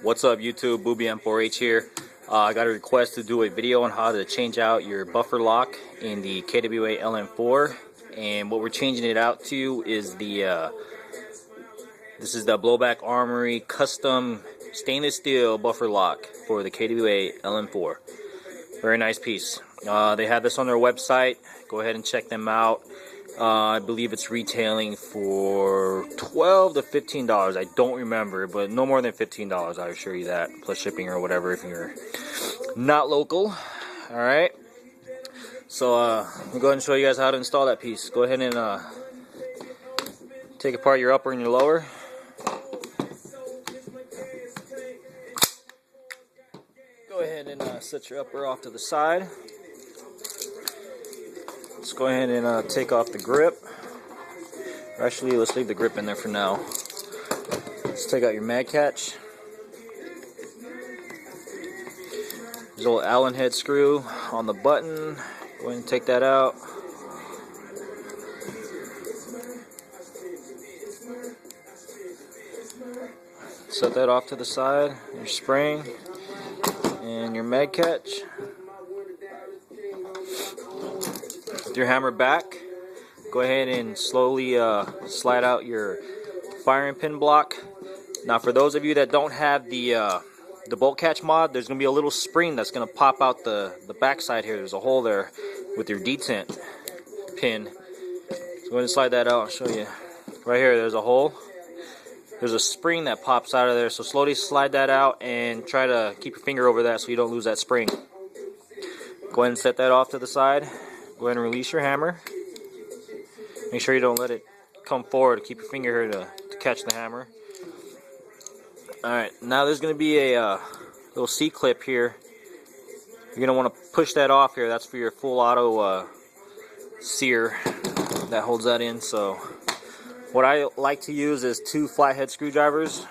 What's up YouTube, BBA here. I got a request to do a video on how to change out your buffer lock in the KWA LM4, and what we're changing it out to is the this is the blowback armory custom stainless steel buffer lock for the KWA LM4. Very nice piece. They have this on their website. Go ahead and check them out. I believe it's retailing for $12 to $15. I don't remember, but no more than $15. I assure you that, plus shipping or whatever if you're not local. All right. So I'll go ahead and show you guys how to install that piece. Go ahead and take apart your upper and your lower. Go ahead and set your upper off to the side. Let's go ahead and take off the grip. Actually, let's leave the grip in there for now. Let's take out your mag catch. There's a little Allen head screw on the button. Go ahead and take that out. Set that off to the side. Your spring and your mag catch. With your hammer back, go ahead and slowly slide out your firing pin block. Now, for those of you that don't have the bolt catch mod, there's going to be a little spring that's going to pop out the back side here. There's a hole there with your detent pin. So go ahead and slide that out. I'll show you. Right here, there's a hole. There's a spring that pops out of there. So slowly slide that out and try to keep your finger over that so you don't lose that spring. Go ahead and set that off to the side. Go ahead and release your hammer. Make sure you don't let it come forward. Keep your finger here to catch the hammer. Alright, now there's going to be a little C-clip here. You're going to want to push that off here. That's for your full auto sear that holds that in. So what I like to use is 2 flathead screwdrivers.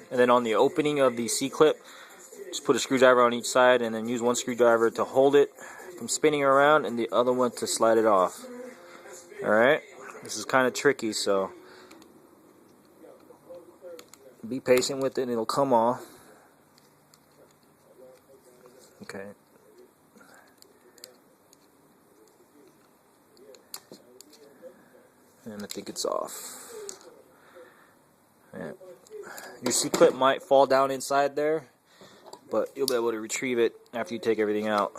And then on the opening of the C-clip, just put a screwdriver on each side and then use one screwdriver to hold it from spinning around and the other one to slide it off. Alright, this is kind of tricky, so be patient with it and it'll come off. Okay. And I think it's off. Yeah. Your C-clip might fall down inside there, but you'll be able to retrieve it after you take everything out.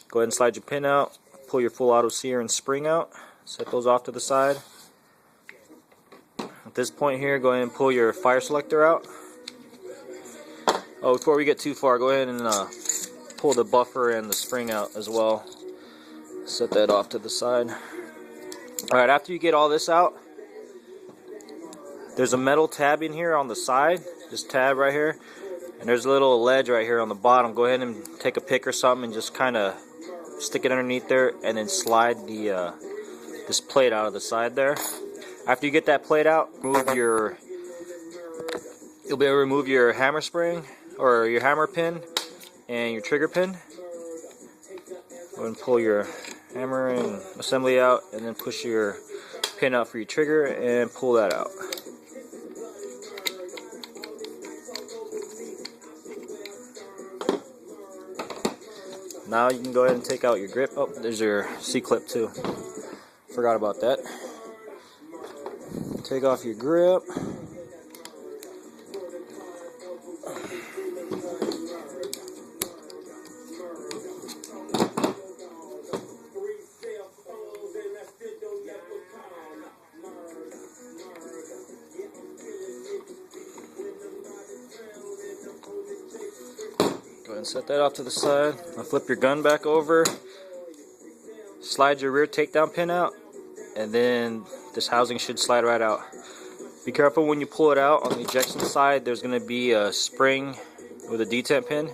Go ahead and slide your pin out, pull your full auto sear and spring out, set those off to the side. At this point here, go ahead and pull your fire selector out. Oh, before we get too far, go ahead and pull the buffer and the spring out as well. Set that off to the side. Alright, after you get all this out, there's a metal tab in here on the side, this tab right here, and there's a little ledge right here on the bottom. Go ahead and take a pick or something and just kind of stick it underneath there and then slide the this plate out of the side there. After you get that plate out, you'll be able to remove your hammer spring or your hammer pin and your trigger pin. Go ahead and pull your hammer and assembly out and then push your pin out for your trigger and pull that out. Now you can go ahead and take out your grip. Oh, there's your C-clip too. Forgot about that. Take off your grip. Go ahead and set that off to the side. Now flip your gun back over. Slide your rear takedown pin out, and then this housing should slide right out. Be careful when you pull it out. On the ejection side, there's going to be a spring with a detent pin.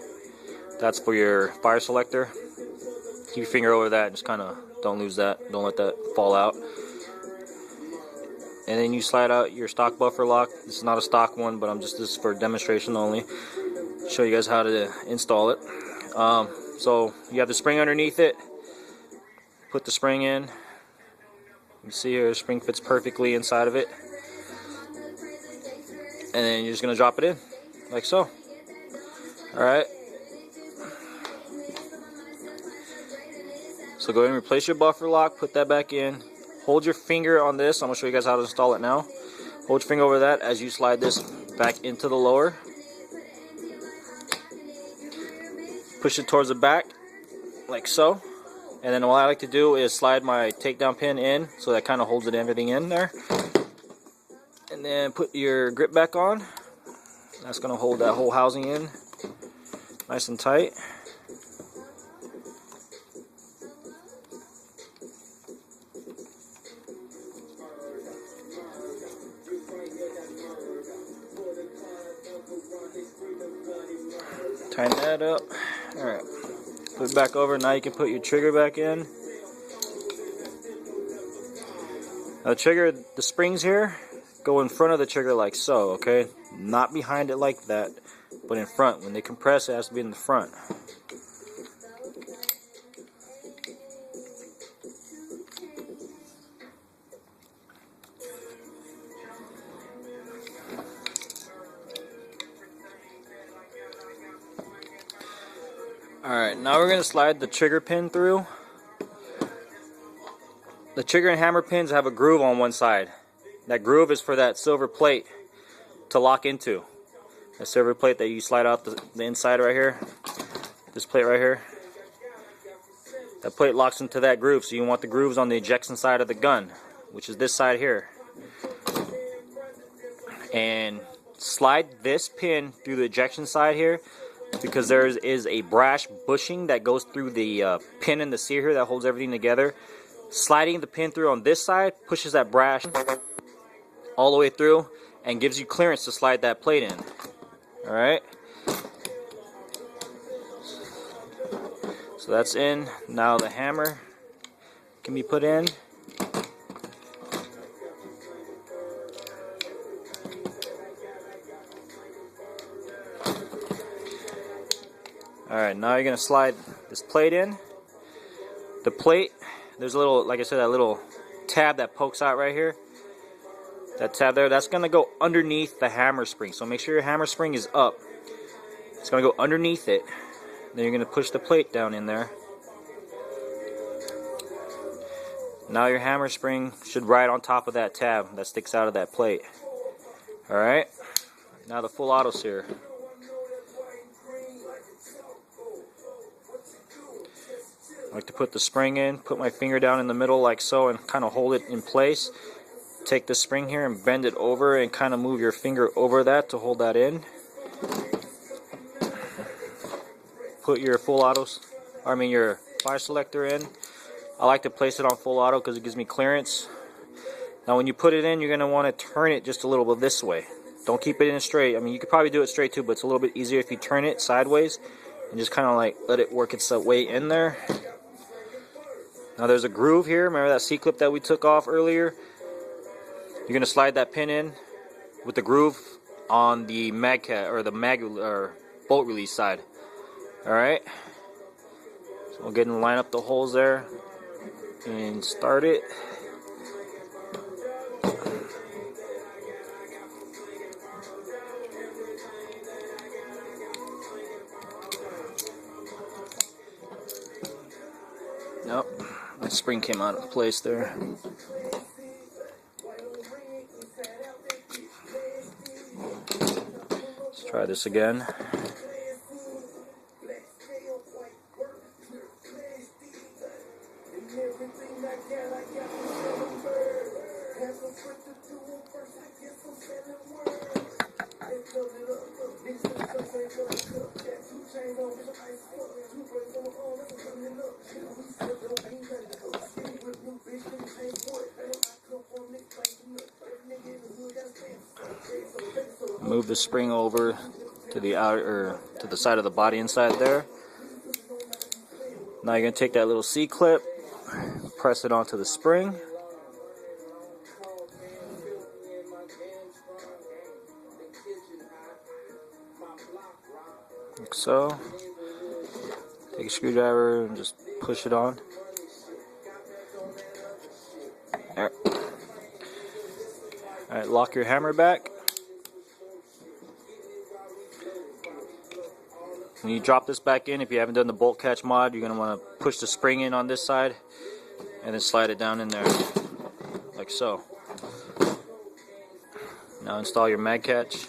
That's for your fire selector. Keep your finger over that and just kind of don't lose that. Don't let that fall out. And then you slide out your stock buffer lock. This is not a stock one, but this is for demonstration only. Show you guys how to install it. So you have the spring underneath it. Put the spring in. You see here, the spring fits perfectly inside of it. And then you're just going to drop it in. like so. Alright. So go ahead and replace your buffer lock, put that back in. Hold your finger on this. I'm going to show you guys how to install it now. Hold your finger over that as you slide this back into the lower. Push it towards the back, like so. And then what I like to do is slide my takedown pin in, so that kind of holds everything in there. And then put your grip back on. That's going to hold that whole housing in nice and tight. Tighten that up. Alright. Put it back over. Now you can put your trigger back in. Now the trigger, the springs here, go in front of the trigger like so, okay? Not behind it like that, but in front. When they compress, it has to be in the front. Alright, now we're going to slide the trigger pin through. The trigger and hammer pins have a groove on one side. That groove is for that silver plate to lock into. The silver plate that you slide out the inside right here. This plate right here. That plate locks into that groove, so you want the grooves on the ejection side of the gun, which is this side here. And slide this pin through the ejection side here, because there is a brass bushing that goes through the pin in the sear here that holds everything together. Sliding the pin through on this side pushes that brass all the way through and gives you clearance to slide that plate in. Alright, so that's in. Now the hammer can be put in. Alright, now you're going to slide this plate in. The plate, there's a little, like I said, that little tab that pokes out right here. That tab there, that's going to go underneath the hammer spring. So make sure your hammer spring is up. It's going to go underneath it. Then you're going to push the plate down in there. Now your hammer spring should ride on top of that tab that sticks out of that plate. Alright, now the full auto sear. I like to put the spring in, put my finger down in the middle like so and kind of hold it in place. Take the spring here and bend it over and kind of move your finger over that to hold that in. Put your your fire selector in. I like to place it on full auto because it gives me clearance. Now when you put it in, you're going to want to turn it just a little bit this way. Don't keep it in straight. I mean, you could probably do it straight too, but it's a little bit easier if you turn it sideways and just kind of like let it work its way in there. Now there's a groove here. Remember that C-clip that we took off earlier? You're going to slide that pin in with the groove on the bolt release side. Alright. So we'll get and line up the holes there and start it. Nope, my spring came out of place there. Let's try this again. Move the spring over to the outer, to the side of the body inside there. Now you're going to take that little C-clip, press it onto the spring. Like so. Take a screwdriver and just push it on. There. Alright, lock your hammer back. When you drop this back in, if you haven't done the bolt catch mod, you're going to want to push the spring in on this side and then slide it down in there like so. Now install your mag catch.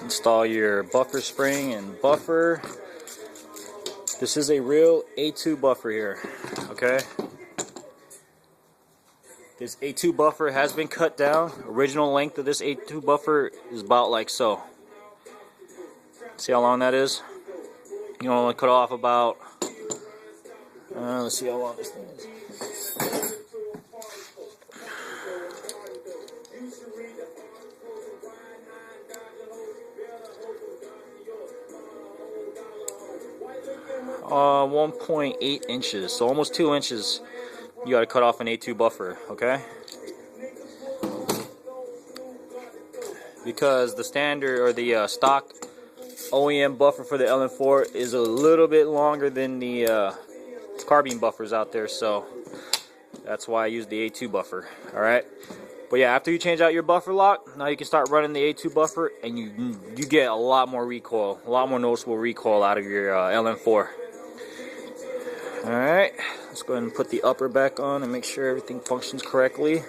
Install your buffer spring and buffer. This is a real A2 buffer here, okay? This A2 buffer has been cut down. Original length of this A2 buffer is about like so. See how long that is? You want to cut off about, let's see how long this thing is. 1.8 inches, so almost 2 inches. You got to cut off an A2 buffer, okay? Because the standard or the stock OEM buffer for the LM4 is a little bit longer than the carbine buffers out there, so that's why I use the A2 buffer. All right, but yeah, after you change out your buffer lock, now you can start running the A2 buffer, and you get a lot more recoil, a lot more noticeable recoil out of your LM4. All right, let's go ahead and put the upper back on and make sure everything functions correctly.